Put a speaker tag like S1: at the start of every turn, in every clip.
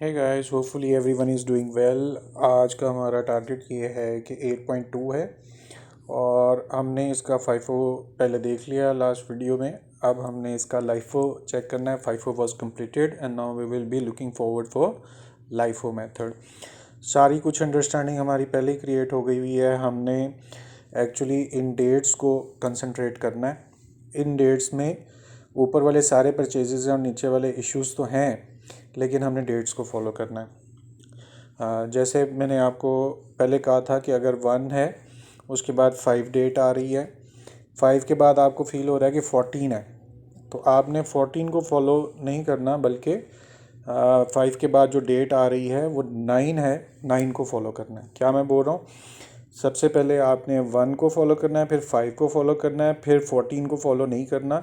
S1: Hey guys, hopefully everyone is doing well. आज का हमारा टारगेट ये है कि 8.2 है और हमने इसका फाइफो पहले देख लिया लास्ट वीडियो में। अब हमने इसका लाइफो चेक करना है। FIFO was completed and now we will be looking forward for LIFO method. सारी कुछ अंडरस्टैंडिंग हमारी पहले ही क्रिएट हो गई हुई है। हमने एक्चुअली इन डेट्स को कंसंट्रेट करना है। इन डेट्स में ऊपर वाले सारे परचेजेस हैं और नीचे वाले इश्यूज तो हैं, लेकिन हमने डेट्स को फॉलो करना है। जैसे मैंने आपको पहले कहा था कि अगर 1 है उसके बाद 5 डेट आ रही है, 5 के बाद आपको फील हो रहा है कि 14 है, तो आपने 14 को फॉलो नहीं करना, बल्कि 5 के बाद जो डेट आ रही है वो 9 है, 9 को फॉलो करना है। क्या मैं बोल रहा हूँ, सबसे पहले आपने 1 को फॉलो करना है, फिर 5 को फॉलो करना है, फिर 14 को फॉलो नहीं करना,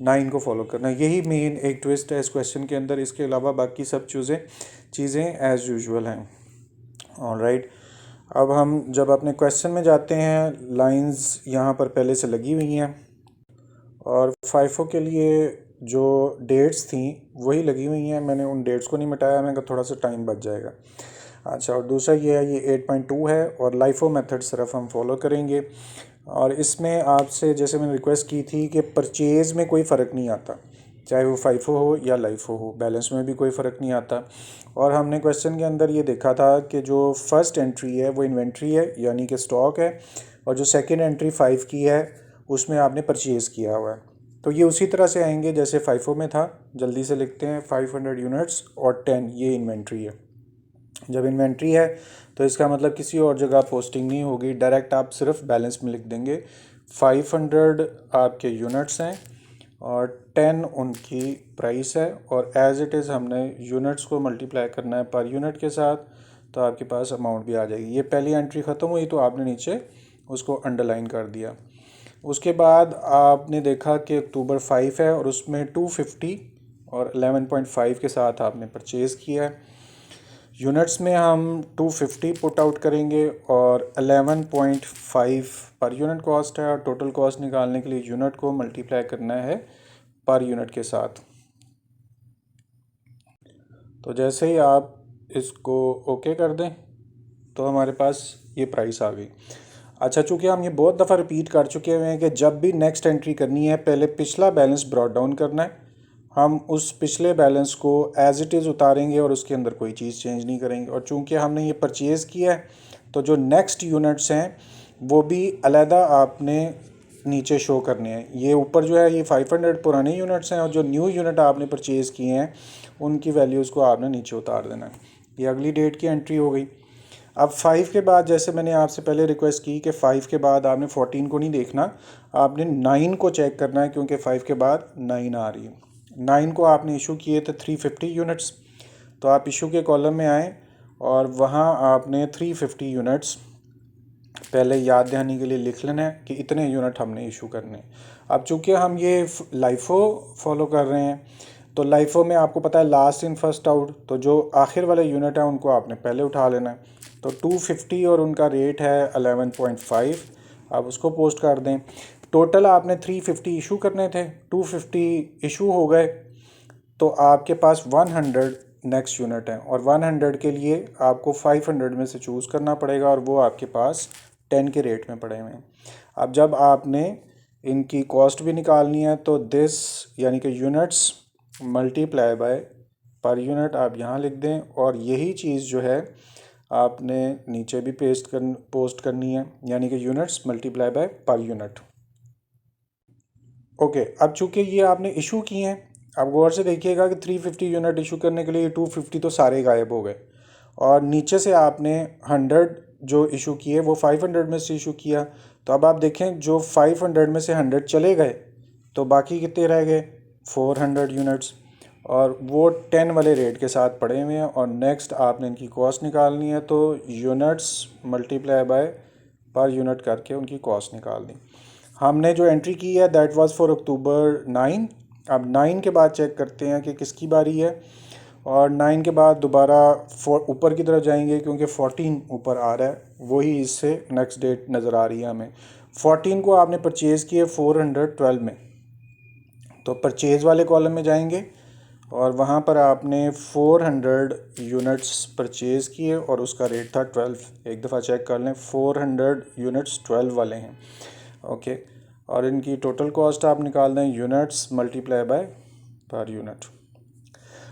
S1: 9 को फॉलो करना है। यही मेन एक ट्विस्ट है इस क्वेश्चन के अंदर। इसके अलावा बाकी सब चीज़ें एज़ यूजुअल हैं। ऑलराइट, अब हम जब अपने क्वेश्चन में जाते हैं, लाइंस यहाँ पर पहले से लगी हुई हैं और फाइफो के लिए जो डेट्स थी वही लगी हुई हैं। मैंने उन डेट्स को नहीं मिटाया, मैंने कहा थोड़ा सा टाइम बच जाएगा। अच्छा, और दूसरा ये है, ये 8.2 है और लाइफो मेथड सिर्फ हम फॉलो करेंगे। और इसमें आपसे जैसे मैंने रिक्वेस्ट की थी कि परचेज़ में कोई फ़र्क नहीं आता, चाहे वो फाइफो हो या लाइफो हो, बैलेंस में भी कोई फ़र्क नहीं आता। और हमने क्वेश्चन के अंदर ये देखा था कि जो फर्स्ट एंट्री है वो इन्वेंट्री है, यानी कि स्टॉक है, और जो सेकंड एंट्री 5 की है उसमें आपने परचेज़ किया हुआ है। तो ये उसी तरह से आएंगे जैसे फाइफो में था। जल्दी से लिखते हैं, 500 यूनिट्स और 10 ये इन्वेंट्री है। जब इन्वेंट्री है तो इसका मतलब किसी और जगह पोस्टिंग नहीं होगी, डायरेक्ट आप सिर्फ बैलेंस में लिख देंगे। 500 आपके यूनिट्स हैं और 10 उनकी प्राइस है, और एज इट इज़ हमने यूनिट्स को मल्टीप्लाई करना है पर यूनिट के साथ, तो आपके पास अमाउंट भी आ जाएगी। ये पहली एंट्री ख़त्म हुई तो आपने नीचे उसको अंडरलाइन कर दिया। उसके बाद आपने देखा कि अक्टूबर 5 है और उसमें 250 और 11.5 के साथ आपने परचेज़ किया है। यूनिट्स में हम 250 पुट आउट करेंगे और 11.5 पर यूनिट कॉस्ट है, और टोटल कॉस्ट निकालने के लिए यूनिट को मल्टीप्लाई करना है पर यूनिट के साथ। तो जैसे ही आप इसको ओके कर दें तो हमारे पास ये प्राइस आ गई। अच्छा, चूँकि हम ये बहुत दफ़ा रिपीट कर चुके हुए हैं कि जब भी नेक्स्ट एंट्री करनी है पहले पिछला बैलेंस ब्रॉट डाउन करना है। हम उस पिछले बैलेंस को एज इट इज़ उतारेंगे और उसके अंदर कोई चीज़ चेंज नहीं करेंगे। और चूँकि हमने ये परचेज़ किया है तो जो नेक्स्ट यूनिट्स हैं वो भी अलहदा आपने नीचे शो करने हैं। ये ऊपर जो है ये 500 पुराने यूनिट्स हैं और जो न्यू यूनिट आपने परचेज़ किए हैं उनकी वैल्यूज़ को आपने नीचे उतार देना है। ये अगली डेट की एंट्री हो गई। अब 5 के बाद, जैसे मैंने आपसे पहले रिक्वेस्ट की कि 5 के बाद आपने 14 को नहीं देखना, आपने 9 को चेक करना है, क्योंकि 5 के बाद 9 आ रही है। 9 को आपने इशू किए थे 350 यूनिट्स, तो आप इशू के कॉलम में आएँ और वहाँ आपने 350 यूनिट्स पहले याद दहानी के लिए लिख लेना है कि इतने यूनिट हमने इशू करने। अब चूँकि हम ये लाइफो फॉलो कर रहे हैं तो लाइफो में आपको पता है लास्ट इन फर्स्ट आउट, तो जो आखिर वाले यूनिट है उनको आपने पहले उठा लेना है। तो 250 और उनका रेट है 11.5, आप उसको पोस्ट कर दें। टोटल आपने 350 इशू करने थे, 250 इशू हो गए, तो आपके पास 100 नेक्स्ट यूनिट है, और 100 के लिए आपको 500 में से चूज़ करना पड़ेगा, और वो आपके पास 10 के रेट में पड़े हुए हैं। अब जब आपने इनकी कॉस्ट भी निकालनी है तो दिस यानी कि units multiply by per unit आप यहाँ लिख दें, और यही चीज़ जो है आपने नीचे भी पोस्ट करनी है, यानी कि units multiply by per unit. Okay, अब चूँकि ये आपने इशू किए हैं, आप गौर से देखिएगा कि 350 यूनिट इशू करने के लिए 250 तो सारे गायब हो गए, और नीचे से आपने 100 जो इशू किए वो 500 में से इशू किया। तो अब आप देखें, जो 500 में से 100 चले गए तो बाकी कितने रह गए, 400 यूनिट्स, और वो 10 वाले रेट के साथ पड़े हुए हैं। और नेक्स्ट आपने इनकी कॉस्ट निकालनी है, तो units multiply by per unit करके उनकी कॉस्ट निकाल दी। हमने जो एंट्री की है दैट वाज फॉर अक्टूबर 9। अब 9 के बाद चेक करते हैं कि किसकी बारी है, और 9 के बाद दोबारा ऊपर की तरफ जाएंगे क्योंकि 14 ऊपर आ रहा है, वही इससे नेक्स्ट डेट नज़र आ रही है हमें। 14 को आपने परचेज़ किए 412 में, तो परचेज़ वाले कॉलम में जाएंगे और वहाँ पर आपने 400 यूनिट्स परचेज़ किए और उसका रेट था 12। एक दफ़ा चेक कर लें, 400 यूनिट्स 12 वाले हैं। ओके, और इनकी टोटल कॉस्ट आप निकाल दें units multiply by per unit.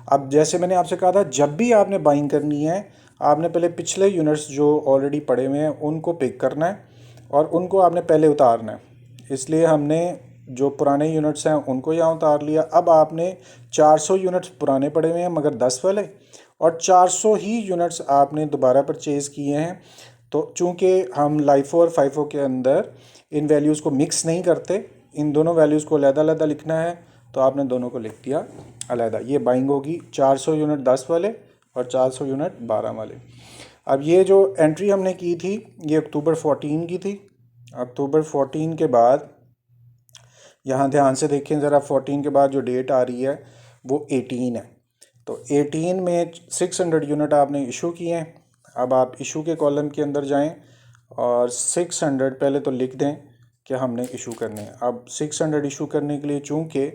S1: अब जैसे मैंने आपसे कहा था, जब भी आपने बाइंग करनी है आपने पहले पिछले यूनिट्स जो ऑलरेडी पड़े हुए हैं उनको पिक करना है और उनको आपने पहले उतारना है। इसलिए हमने जो पुराने यूनिट्स हैं उनको यहाँ उतार लिया। अब आपने 400 यूनिट्स पुराने पड़े हुए हैं मगर 10 वाले, और 400 ही यूनिट्स आपने दोबारा परचेज़ किए हैं। तो चूँकि हम लाइफो और फाइफो के अंदर इन वैल्यूज़ को मिक्स नहीं करते, इन दोनों वैल्यूज़ को अलग-अलग लिखना है, तो आपने दोनों को लिख दिया अलहदा। ये बाइंग होगी 400 यूनिट 10 वाले और 400 यूनिट 12 वाले। अब ये जो एंट्री हमने की थी ये अक्टूबर 14 की थी। अक्टूबर 14 के बाद यहाँ ध्यान से देखें ज़रा, 14 के बाद जो डेट आ रही है वो 18 है। तो 18 में 600 यूनिट आपने इशू किए हैं। अब आप इशू के कॉलम के अंदर जाएं और 600 पहले तो लिख दें कि हमने इशू करने हैं। अब 600 इशू करने के लिए चूँकि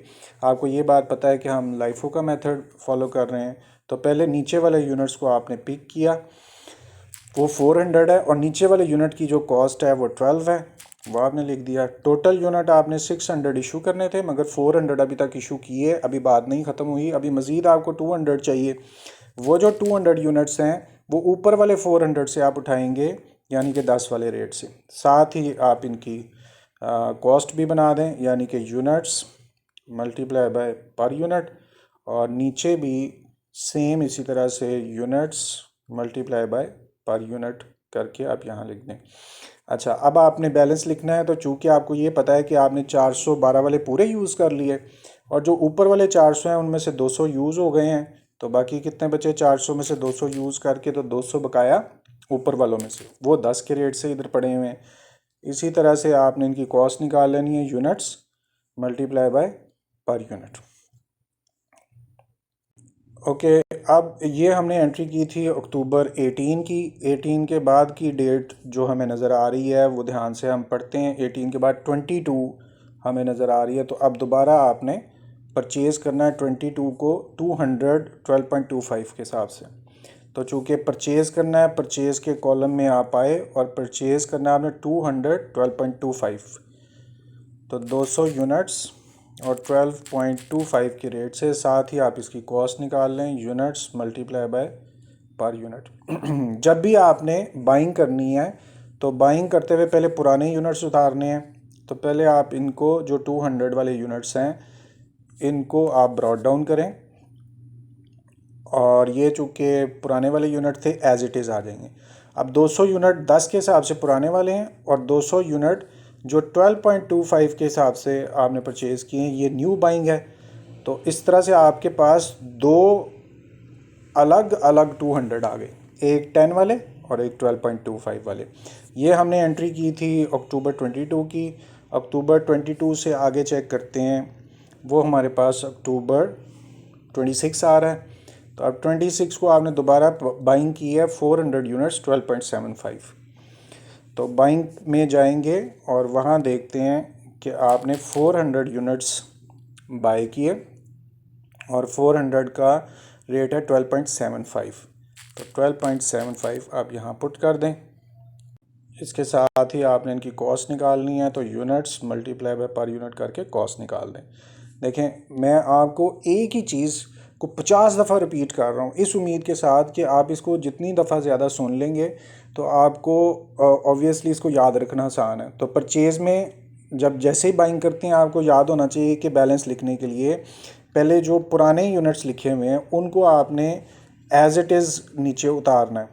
S1: आपको ये बात पता है कि हम लाइफो का मेथड फॉलो कर रहे हैं, तो पहले नीचे वाले यूनिट्स को आपने पिक किया, वो 400 है, और नीचे वाले यूनिट की जो कॉस्ट है वो 12 है, वो आपने लिख दिया। टोटल यूनिट आपने 600 इशू करने थे मगर 400 अभी तक इशू किए, अभी बात नहीं ख़त्म हुई, अभी मज़ीद आपको 200 चाहिए। वो जो 200 यूनिट्स हैं वो ऊपर वाले 400 से आप उठाएंगे, यानी कि 10 वाले रेट से। साथ ही आप इनकी कॉस्ट भी बना दें, यानी कि units multiply by per unit, और नीचे भी सेम इसी तरह से units multiply by per unit करके आप यहाँ लिख दें। अच्छा, अब आपने बैलेंस लिखना है, तो चूँकि आपको ये पता है कि आपने 412 वाले पूरे यूज़ कर लिए और जो ऊपर वाले 400 हैं उनमें से 200 यूज़ हो गए हैं, तो बाकी कितने बचे? 400 में से 200 यूज़ करके तो 200 बकाया ऊपर वालों में से, वो 10 के रेट से इधर पड़े हुए हैं। इसी तरह से आपने इनकी कॉस्ट निकाल लेनी है, units multiply by per unit. Okay, अब ये हमने एंट्री की थी अक्टूबर 18 की। 18 के बाद की डेट जो हमें नज़र आ रही है वो ध्यान से हम पढ़ते हैं। 18 के बाद 22 हमें नज़र आ रही है, तो अब दोबारा आपने परचेज़ करना है 22 को 212.25 के हिसाब से। तो चूँकि परचेज़ करना है, परचेज़ के कॉलम में आप आए और परचेज़ करना है आपने 212.25, तो 200 यूनिट्स और 12.25 के रेट से। साथ ही आप इसकी कॉस्ट निकाल लें, units multiply by per unit. जब भी आपने बाइंग करनी है तो बाइंग करते हुए पहले पुराने यूनिट्स उतारने हैं, तो पहले आप इनको जो 200 वाले यूनिट्स हैं इनको आप ब्रॉड डाउन करें, और ये चूँकि पुराने वाले यूनिट थे एज इट इज़ आ जाएंगे। अब 200 यूनिट 10 के हिसाब से पुराने वाले हैं और 200 यूनिट जो 12.25 के हिसाब से आपने परचेज़ किए हैं ये न्यू बाइंग है। तो इस तरह से आपके पास दो अलग अलग 200 आ गए, एक 10 वाले और एक 12.25 वाले। ये हमने एंट्री की थी अक्टूबर 22 की। अक्टूबर 22 से आगे चेक करते हैं, वो हमारे पास अक्टूबर 26 आ रहा है। तो अब 26 को आपने दोबारा बाइंग की है 400 यूनिट्स 12.75। तो बाइंग में जाएंगे और वहाँ देखते हैं कि आपने 400 यूनिट्स बाय किए और 400 का रेट है 12.75। तो 12.75 आप यहाँ पुट कर दें। इसके साथ ही आपने इनकी कॉस्ट निकालनी है, तो units multiply by per unit करके कॉस्ट निकाल दें। देखें, मैं आपको एक ही चीज़ को 50 दफ़ा रिपीट कर रहा हूँ इस उम्मीद के साथ कि आप इसको जितनी दफ़ा ज़्यादा सुन लेंगे तो आपको ऑब्वियसली इसको याद रखना आसान है। तो परचेज़ में जब जैसे ही बाइंग करते हैं आपको याद होना चाहिए कि बैलेंस लिखने के लिए पहले जो पुराने यूनिट्स लिखे हुए हैं उनको आपने एज इट इज़ नीचे उतारना है,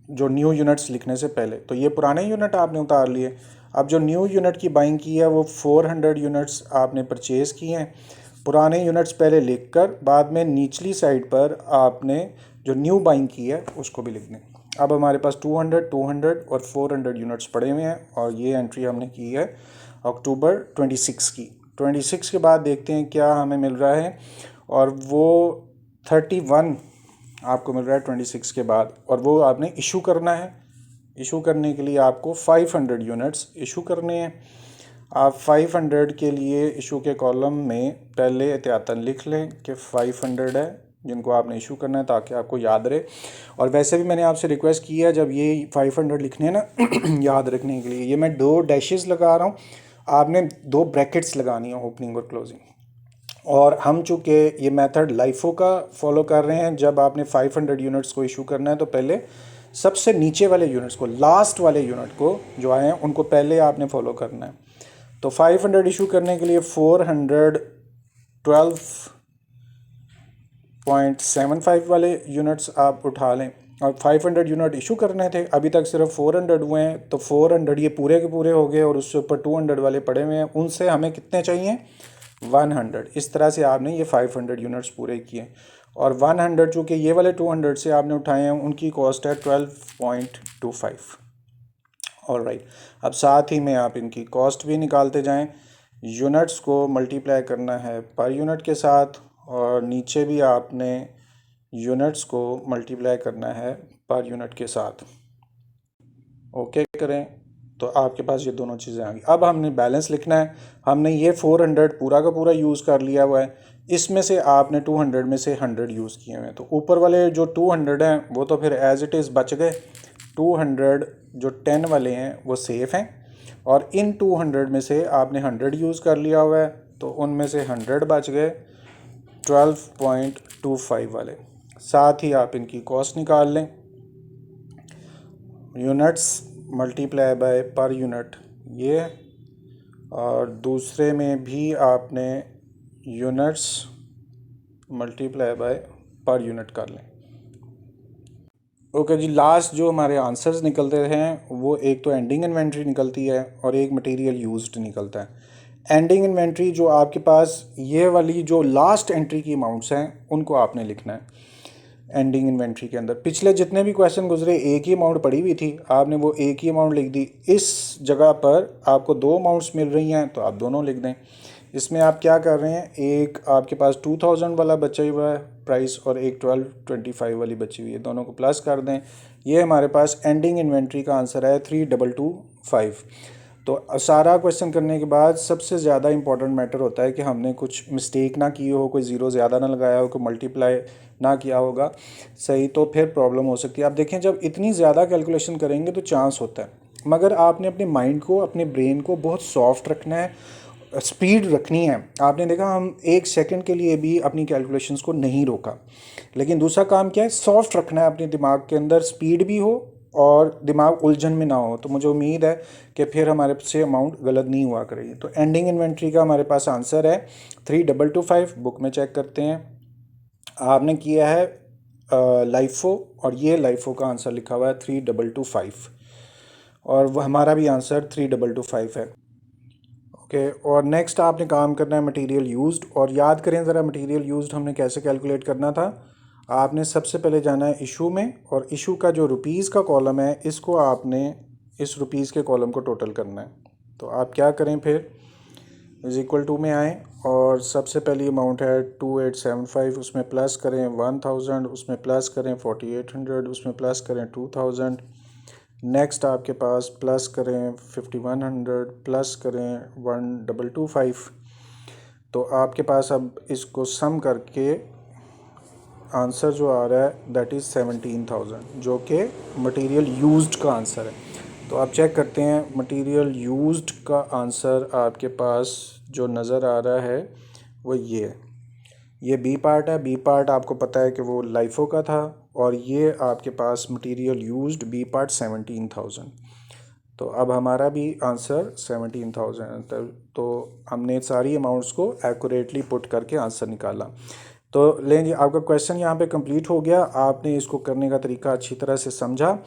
S1: जो न्यू यूनिट्स लिखने से पहले। तो ये पुराने यूनिट आपने उतार लिए। अब जो न्यू यूनिट की बाइंग की है वो 400 यूनिट्स आपने परचेज़ किए हैं। पुराने यूनिट्स पहले लिखकर बाद में निचली साइड पर आपने जो न्यू बाइंग की है उसको भी लिख दें। अब हमारे पास 200, 200 और 400 यूनिट्स पड़े हुए हैं, और ये एंट्री हमने की है अक्टूबर 26 की। 26 के बाद देखते हैं क्या हमें मिल रहा है, और वो 31 आपको मिल रहा है 26 के बाद, और वो आपने इशू करना है। इशू करने के लिए आपको 500 यूनिट्स इशू करने हैं। आप 500 के लिए इशू के कॉलम में पहले एहतियातन लिख लें कि 500 है जिनको आपने इशू करना है, ताकि आपको याद रहे। और वैसे भी मैंने आपसे रिक्वेस्ट की है जब ये 500 लिखने हैं ना याद रखने के लिए, ये मैं 2 डैशेस लगा रहा हूँ, आपने 2 ब्रैकेट्स लगानी है ओपनिंग और क्लोजिंग। और हम चूँकि ये मेथड लाइफो का फॉलो कर रहे हैं, जब आपने 500 यूनिट्स को इशू करना है तो पहले सबसे नीचे वाले यूनिट्स को, लास्ट वाले यूनिट को जो आए हैं उनको पहले आपने फॉलो करना है। तो 500 इशू करने के लिए 412.75 वाले यूनिट्स आप उठा लें, और 500 यूनिट इशू करने थे, अभी तक सिर्फ 400 हुए हैं, तो 400 ये पूरे के पूरे हो गए और उससे ऊपर 200 वाले पड़े हुए हैं, उनसे हमें कितने चाहिए 100। इस तरह से आपने ये 500 यूनिट्स पूरे किए, और 100 चूँकि ये वाले 200 से आपने उठाए हैं, उनकी कॉस्ट है 12.25। ऑलराइट, अब साथ ही में आप इनकी कॉस्ट भी निकालते जाएं। यूनिट्स को मल्टीप्लाई करना है पर यूनिट के साथ, और नीचे भी आपने यूनिट्स को मल्टीप्लाई करना है पर यूनिट के साथ। ओके करें तो आपके पास ये दोनों चीज़ें आ गई। अब हमने बैलेंस लिखना है। हमने ये 400 पूरा का पूरा यूज़ कर लिया हुआ है, इसमें से आपने 200 में से 100 यूज़ किए हुए हैं, तो ऊपर वाले जो 200 हैं वो तो फिर एज़ इट इज़ बच गए। 200 जो 10 वाले हैं वो सेफ़ हैं, और इन 200 में से आपने 100 यूज़ कर लिया हुआ है, तो उनमें से 100 बच गए 12.25 वाले। साथ ही आप इनकी कॉस्ट निकाल लें, units multiply by per unit ये, और दूसरे में भी आपने units multiply by per unit कर लें। ओके जी, लास्ट जो हमारे आंसर्स निकलते हैं वो एक तो एंडिंग इन्वेंट्री निकलती है और एक मटेरियल यूज्ड निकलता है। एंडिंग इन्वेंट्री जो आपके पास ये वाली जो लास्ट एंट्री की अमाउंट्स हैं उनको आपने लिखना है एंडिंग इन्वेंट्री के अंदर। पिछले जितने भी क्वेश्चन गुजरे एक ही अमाउंट पड़ी हुई थी, आपने वो एक ही अमाउंट लिख दी। इस जगह पर आपको 2 अमाउंट्स मिल रही हैं तो आप दोनों लिख दें। इसमें आप क्या कर रहे हैं, एक आपके पास 2000 वाला बचा हुआ है प्राइस और एक 1225 वाली बची हुई है, दोनों को प्लस कर दें। ये हमारे पास एंडिंग इन्वेंट्री का आंसर है 3225। तो सारा क्वेश्चन करने के बाद सबसे ज़्यादा इंपॉर्टेंट मैटर होता है कि हमने कुछ मिस्टेक ना की हो, कोई ज़ीरो ज़्यादा ना लगाया हो, कोई मल्टीप्लाई ना किया होगा सही, तो फिर प्रॉब्लम हो सकती है। आप देखें जब इतनी ज़्यादा कैलकुलेशन करेंगे तो चांस होता है, मगर आपने अपने माइंड को, अपने ब्रेन को बहुत सॉफ्ट रखना है, स्पीड रखनी है। आपने देखा हम 1 सेकंड के लिए भी अपनी कैलकुलेशंस को नहीं रोका, लेकिन दूसरा काम क्या है, सॉफ्ट रखना है अपने दिमाग के अंदर, स्पीड भी हो और दिमाग उलझन में ना हो। तो मुझे उम्मीद है कि फिर हमारे से अमाउंट गलत नहीं हुआ करेगी। तो एंडिंग इन्वेंट्री का हमारे पास आंसर है 3225। बुक में चेक करते हैं, आपने किया है लाइफो, और ये लाइफो का आंसर लिखा हुआ है 3225, और वह हमारा भी आंसर 3225 है। ओके, और नेक्स्ट आपने काम करना है मटेरियल यूज्ड। और याद करें ज़रा मटेरियल यूज्ड हमने कैसे कैलकुलेट करना था। आपने सबसे पहले जाना है इशू में, और इशू का जो रुपीज़ का कॉलम है इसको आपने इस रुपीज़ के कॉलम को टोटल करना है। तो आप क्या करें, फिर इज़ इक्वल टू में आएँ, और सबसे पहली अमाउंट है 2875, उसमें प्लस करें 1000, उसमें प्लस करें 4800, उसमें प्लस करें 2000। नेक्स्ट आपके पास प्लस करें 5100, प्लस करें 1225। तो आपके पास अब इसको सम करके आंसर जो आ रहा है दैट इज़ 17000, जो कि मटेरियल यूज्ड का आंसर है। तो आप चेक करते हैं मटेरियल यूज्ड का आंसर आपके पास जो नज़र आ रहा है वो ये है। ये बी पार्ट है, बी पार्ट आपको पता है कि वो लाइफो का था, और ये आपके पास मटेरियल यूज्ड बी पार्ट 17000। तो अब हमारा भी आंसर 17000। तो हमने सारी अमाउंट्स को एक्यूरेटली पुट करके आंसर निकाला। तो लें जी, आपका क्वेश्चन यहाँ पे कंप्लीट हो गया। आपने इसको करने का तरीका अच्छी तरह से समझा।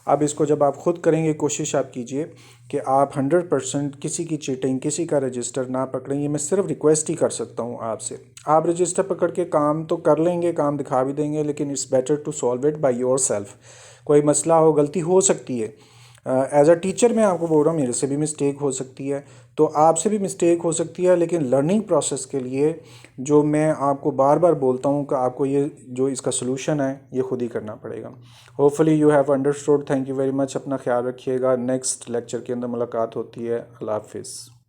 S1: अब इसको जब आप ख़ुद करेंगे, कोशिश आप कीजिए कि आप 100% किसी की चीटिंग, किसी का रजिस्टर ना पकड़ें। ये मैं सिर्फ रिक्वेस्ट ही कर सकता हूँ आपसे। आप रजिस्टर पकड़ के काम तो कर लेंगे, काम दिखा भी देंगे, लेकिन it's better to solve it by yourself. कोई मसला हो, गलती हो सकती है, एज अ टीचर मैं आपको बोल रहा हूँ, मेरे से भी मिस्टेक हो सकती है, तो आपसे भी मिस्टेक हो सकती है, लेकिन लर्निंग प्रोसेस के लिए जो मैं आपको बार बार बोलता हूँ कि आपको ये जो इसका सलूशन है ये खुद ही करना पड़ेगा। Hopefully you have understood. Thank you very much. अपना ख्याल रखिएगा। नेक्स्ट लेक्चर के अंदर मुलाकात होती है। अल्लाह हाफिज़।